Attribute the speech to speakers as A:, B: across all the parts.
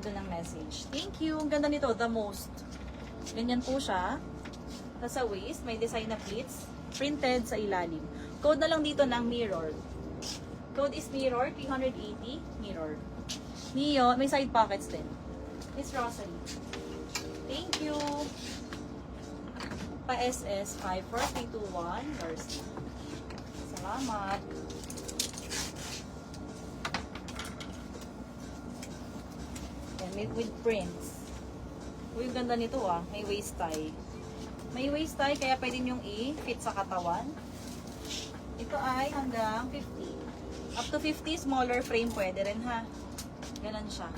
A: dito ng message. Thank you. Ang ganda nito, the most. Ganyan po siya. Tapos sa waist, may design na pleats. Printed sa ilalim. Code na lang dito ng mirror. Code is mirror, 380, mirror. Neo, may side pockets din. Miss Rosalie. Thank you. Pa-SS 54321, Darcy. Salamat. Yan, with prints. Uy, ganda nito ah. May waist tie. May waist tie, kaya pwede nyong i-fit sa katawan. Ito ay hanggang 50. Up to 50, smaller frame pwede rin ha. Ganon siya.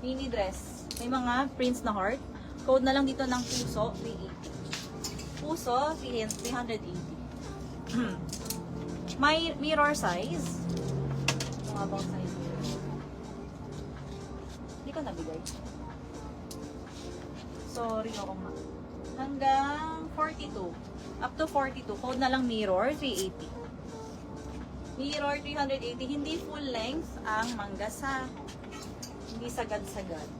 A: Mini dress. May mga prints na heart. Code na lang dito ng puso, 380. Puso, 380. May mirror size. Mga bang size mirror. Hindi ko nabigay. Sorry ako nga. Hanggang 42. Up to 42. Code na lang mirror, 380. Mirror, 380. Hindi full length ang manggasa. Hindi sagad-sagad.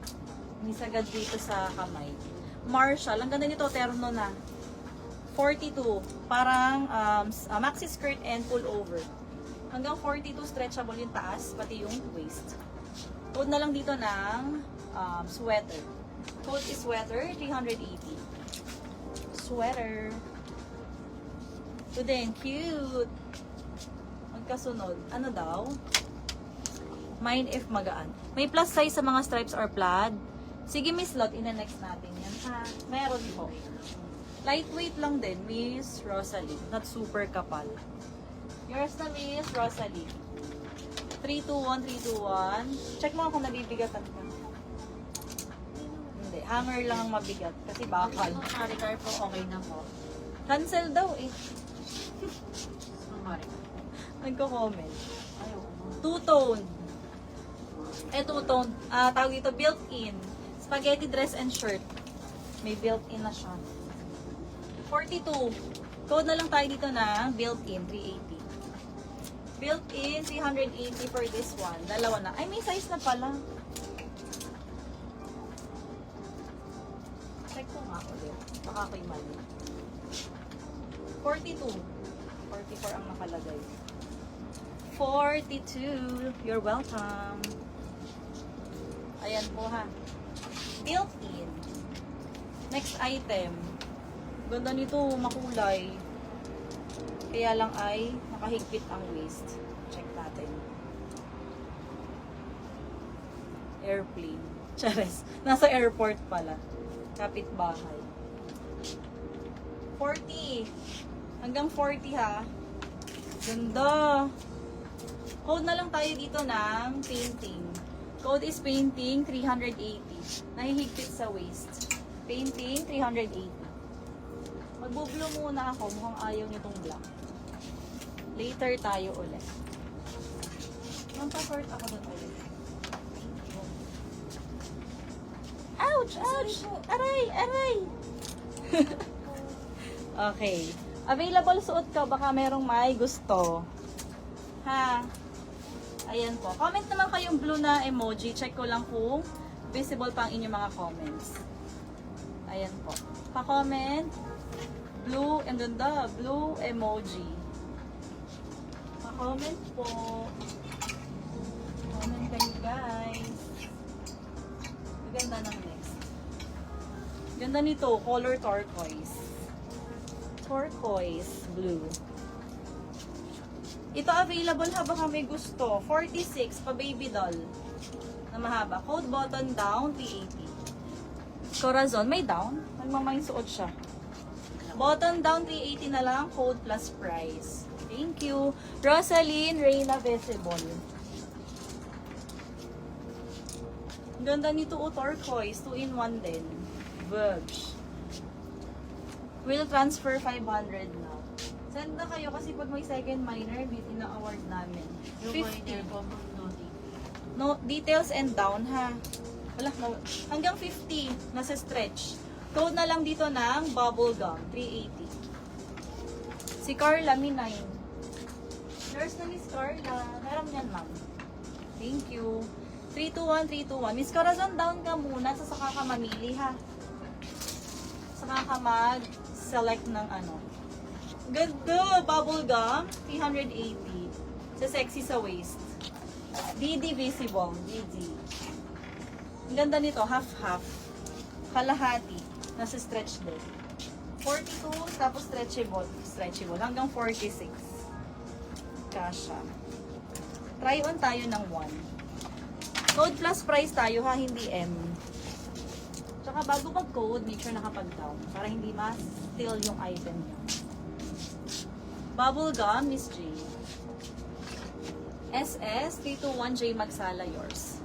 A: Hindi sagad dito sa kamay. Marshall. Ang ganda nito, terno na. 42. Parang maxi skirt and pull over. Hanggang 42, stretchable yung taas, pati yung waist. Code na lang dito ng sweater. Code is sweater, 380. Sweater. Ito din, cute. Magkasunod. Ano daw? Mine if magaan. May plus size sa mga stripes or plaid. Sige, Miss Lot, ina-next natin yan. Ha? Meron po. Lightweight lang din, Miss Rosalie. Not super kapal. Yours na, Miss Rosalie. 321, 321. Check mo kung nabibigatan ka. Hindi, hanger lang ang mabigat. Kasi bakal.
B: Maricar po, okay na po.
A: Cancel daw eh.
B: Maricar.
A: Nagko-comment.
B: Ayoko.
A: Two-tone. Two-tone. Tawag dito, built-in. Spaghetti dress and shirt. May built-in na siya. 42. Code na lang tayo dito na built-in, 380. Built-in, 380 for this one. Dalawa na. Ay, may size na pala. Check ko nga ulit. Baka ako'y mali. 42. 44 ang nakalagay. 42. You're welcome. Ayan po ha. Built-in. Next item. Ganda nito, makulay. Kaya lang ay nakahigpit ang waist. Check natin. Airplane. Chares. Nasa airport pala. Kapitbahay. 40. Hanggang 40 ha. Ganda. Code na lang tayo dito ng painting. Code is painting 380. Nahihigpit sa waist. Painting 380. Magbo-blue muna ako. Mukhang ayaw niyo tong black. Later tayo ulit. Mampasort ako doon ulit. Ouch! Ouch! Aray! Aray! Okay. Available suot ka. Baka merong may gusto. Ha? Ayan po. Comment naman kayong blue na emoji. Check ko lang kung visible pa ang inyong mga comments. Ayan po. Pa-comment. Blue. Ang ganda. Blue emoji. Pa-comment po. Comment kayo guys. Ganda ng next. Ganda nito. Color turquoise. Turquoise blue. Ito available ha baka may gusto. 46 pa baby doll. Na mahaba. Coat button down 380. Corazon may down. Nagmamahing suot siya. Button down 380 na lang. Code plus price. Thank you. Rosaline Reyna Visible. Ang ganda nito o turquoise. 2-in-1 din. Verbs. Will transfer 500 now. Send na kayo kasi pag may second minor, ina-award namin. 50. No, details and down ha. Wala, no. Hanggang 50. Nasa stretch. Code na lang dito ng bubble gum. 380. Si Carla, may 9. Yours na Miss Carla. Meron yan ma'am. Thank you. 321, 321. Miss Corazon, down ka muna. Saka ka mamili ha. Saka ka mag-select ng ano. Ganda! Bubble gum. 380. Sa sexy sa waist. DD visible. DD. Ang ganda nito. Half-half. Kalahati. Nasa stretch din. 42. Tapos stretchable. Stretchable. Hanggang 46. Kasha. Try on tayo ng 1. Code plus price tayo ha. Hindi M. Tsaka bago mag-code, make sure nakapag-down. Para hindi ma-steal yung item niyo. Bubble gum, Miss J. SS, 321J Magsala yours.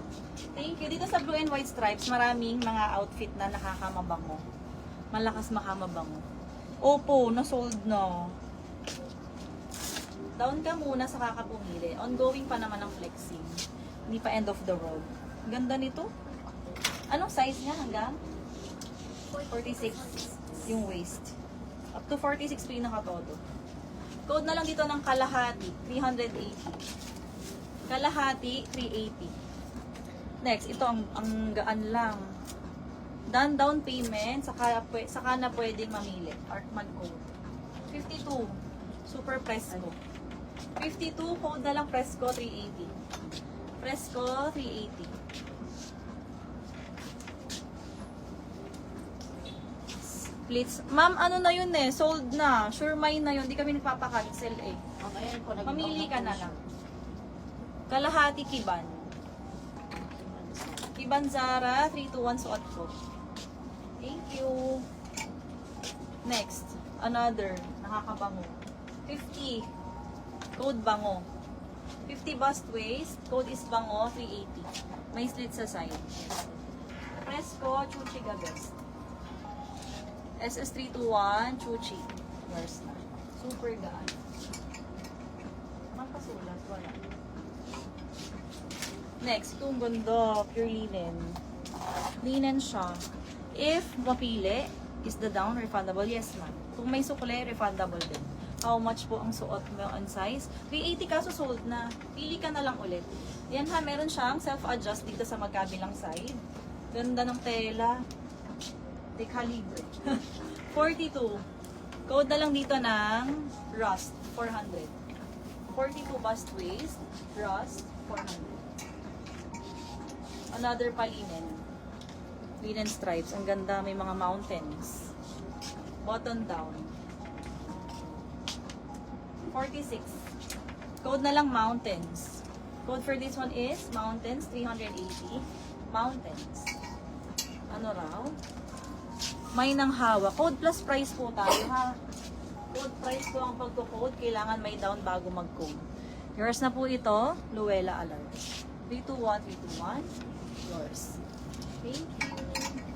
A: Thank you. Dito sa blue and white stripes, maraming mga outfit na nakakamabango. Malakas makamabango. Opo, na-sold na. Down ka muna sa kakapumili. Ongoing pa naman ang flexing. Hindi pa end of the road. Ganda nito. Anong size niya hanggang? 46 yung waist. Up to 46 pinaka-todo. Code na lang dito ng kalahati, 380. Kalahati, 380. Next, ito ang gaan lang. Down payment, saka na pwedeng mamili or mag-code. 52, super Fresco. 52, code na lang Fresco, 380. Fresco, 380. Splits. Ma'am, ano na yun eh, sold na. Sure mine na yun, di kami nagpapakancel eh.
B: Okay, po,
A: Mamili ka na lang. Kalahati Kiban. Kiban Zara, 321 suot ko. Thank you. Next, another, nakakabango. 50, code bango. 50 bust waist, code is bango, 380. May slit sa side. Fresco, Chuchi Gabes. SS321, Chuchi. Where's na? Super gaan. Magpasulat, wala. Next, itong ganda, pure linen. Linen siya. If mapili, is the down refundable? Yes, ma'am. Kung may sukle, refundable din. How much po ang suot mo on size? 380 kaso sold na. Pili ka na lang ulit. Yan ha, meron siyang self-adjust dito sa magkabilang side. Ganda ng tela. De calibre. 42. Code na lang dito ng Rust, 400. 42 bust waist, Rust, 400. Another palinen. Linen stripes. Ang ganda. May mga mountains. Button down. 46. Code na lang mountains. Code for this one is mountains, 380. Mountains. Ano raw? May nang hawa. Code plus price po tayo ha. Code price po ang pagko-code. Kailangan may down bago mag-code. Yours na po ito. Luella Alert. 321, 321. Yours. Thank you.